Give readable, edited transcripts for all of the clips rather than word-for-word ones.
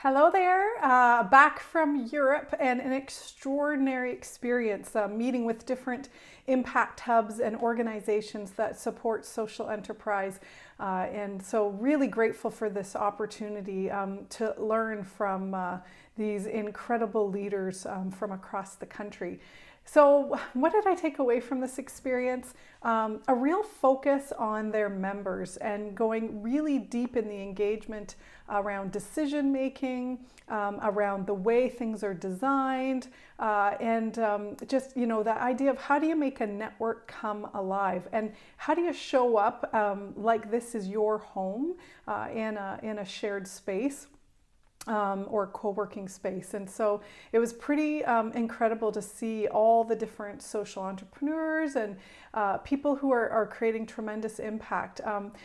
Hello there, back from Europe and an extraordinary experience meeting with different impact hubs and organizations that support social enterprise. And so really grateful for this opportunity to learn from these incredible leaders from across the country. So, what did I take away from this experience? A real focus on their members and going really deep in the engagement around decision making, around the way things are designed, and just the idea of how do you make a network come alive, and how do you show up like this is your home in a shared space. Or co-working space. And so it was pretty incredible to see all the different social entrepreneurs and people who are creating tremendous impact.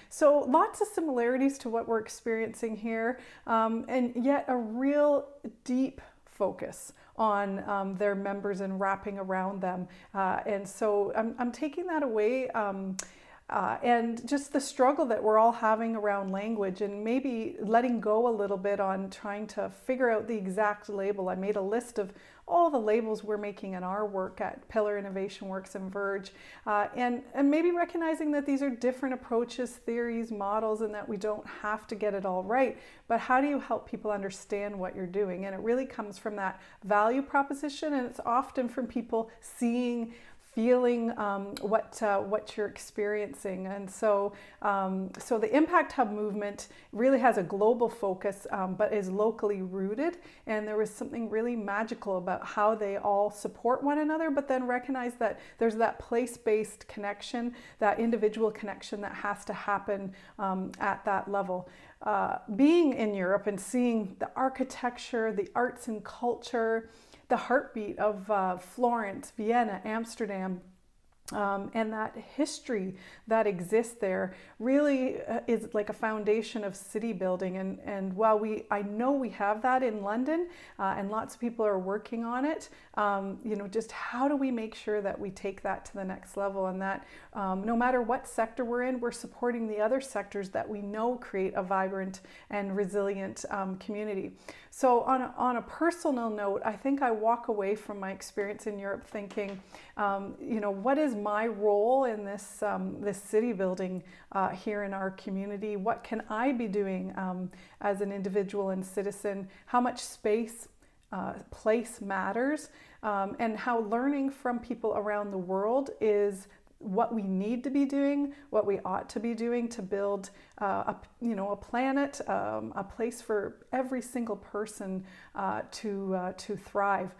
So lots of similarities to what we're experiencing here, and yet a real deep focus on their members and wrapping around them. And so I'm taking that away. And just the struggle that we're all having around language, and maybe letting go a little bit on trying to figure out the exact label. I made a list of all the labels we're making in our work at Pillar Innovation Works and Verge, and maybe recognizing that these are different approaches, theories, models, and that we don't have to get it all right. But how do you help people understand what you're doing? And it really comes from that value proposition, and it's often from people feeling what you're experiencing. And so the Impact Hub movement really has a global focus, but is locally rooted. And there was something really magical about how they all support one another, but then recognize that there's that place-based connection, that individual connection that has to happen at that level. Being in Europe and seeing the architecture, the arts and culture, the heartbeat of Florence, Vienna, Amsterdam, and that history that exists there really is like a foundation of city building. And while I know we have that in London, and lots of people are working on it, just how do we make sure that we take that to the next level, and that no matter what sector we're in, we're supporting the other sectors that we know create a vibrant and resilient community. So on a personal note, I think I walk away from my experience in Europe thinking, what is my role in this city building here in our community? What can I be doing as an individual and citizen? How much space, place matters, and how learning from people around the world is what we need to be doing, what we ought to be doing to build a planet, a place for every single person to thrive.